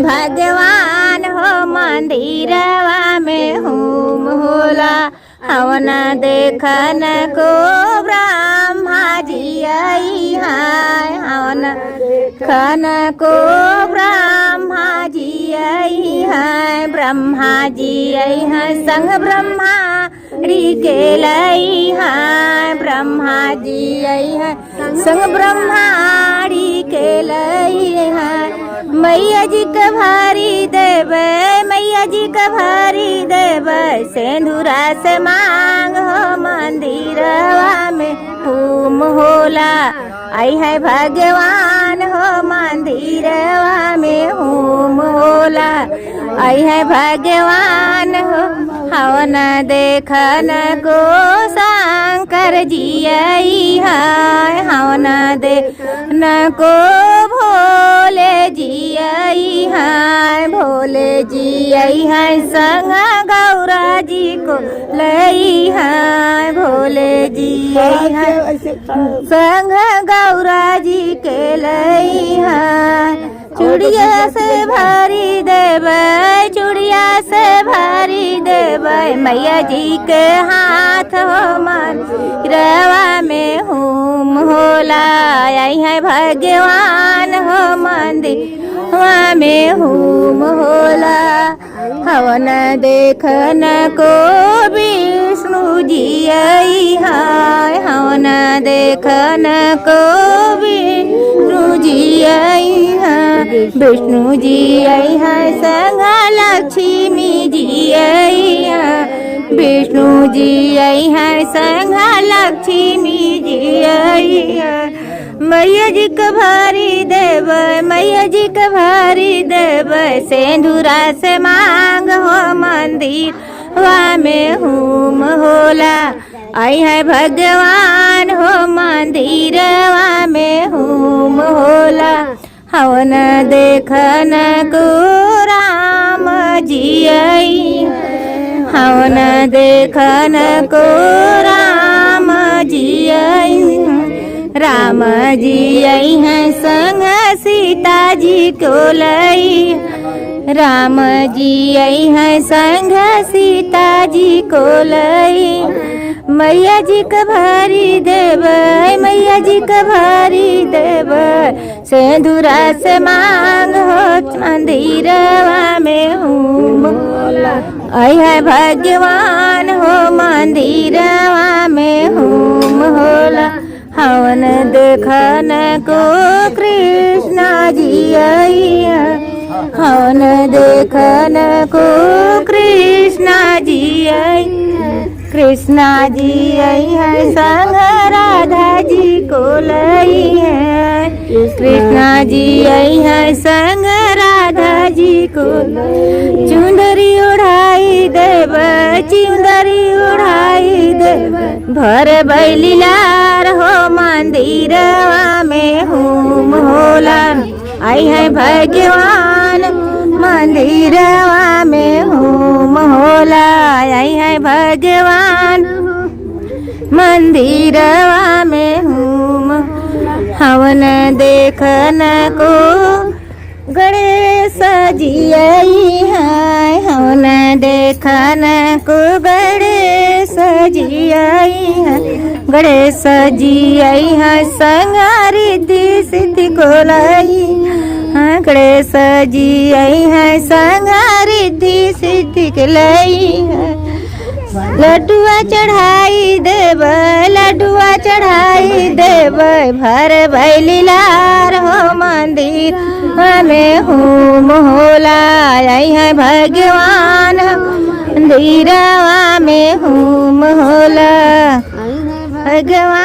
भगवान हो मंदिरवा में होम होला। हवन देखन को ब्रह्मा जी आई है। हवन देखन को ब्रह्मा जी आई है। ब्रह्मा जी आई है संग ब्रह्मा के लई है। ब्रह्मा जी आई है संग ब्रह्माड़ी के लई है। मैया जी का भारी देवे, मैया जी का भारी देवे, सिंदूरा से मांग हो मंदिरवा में होम होला। आई है भगवान हो मंदिरवा में होम होला। आई है भगवान हो। हवन देखन को शंकर जी आई है। हवन देखन को भोले जी आई है। भोले जी आई है संग गौरा जी को लई है। भोले जी आई है संग गौरा जी के लई है। चूड़िया से भरी देवे, चूड़िया से भरी देवे, मैया जी के हाथ हो मंदिरवा में होम होला। आई है भगवान हो मंदिरवा में होम होला। हवन देखन को विष्णु जी आई है। हवन देखन को विष्णु जी आई है। विष्णु जी आई है संग लक्ष्मी जी आई है। विष्णु जी आई है संग लक्ष्मी जी आई है। मैया जी का भारी देव, मैया जी का भारी देव, सिंदूरा से मांग हो मंदिरवा में होम होला। आई है भगवान हो मंदिरवा में होम होला। हवन देखन को राम जी आई। हवन देखन को राम जी आई। राम जी आई हैं संग सीता जी को लई। राम जी आई हैं संग सीता जी को लई। मैया जी का भारी देव, मैया जी का भारी देव, सिंदूरा से मांग हो मंदिरवा में होम होला। आई है भगवान हो मंदिरवा में होम होला। हवन देखन को कृष्णा जी आई है। हवन देखन को कृष्णा जी आई है। कृष्णा जी आई है संग राधा जी को लई है। कृष्णा जी आई है संग राधा जी को। चुंदरी उड़ाई देव, चुंदरी उड़ाई देव, भर बैली लार हो मंदिरवा में होम होला। आई है भगवान मंदिरवा में होम होला। आई है भगवान मंदिरवा में होम। हवन देखन को गणेश जी आई है। हवन देखन को गणेश जी आई है। गणेश जी आई है संग रिद्धि सिद्धि को लाई। गणेश जी आई है संग रिद्धि सिद्धि के लाई है। लड्डुआ चढ़ाई देव, लड्डुआ चढ़ाई देव, भर बैली लार हो मंदिर में होम होला। आई है भगवान मंदिरवा में होम होला। भगवान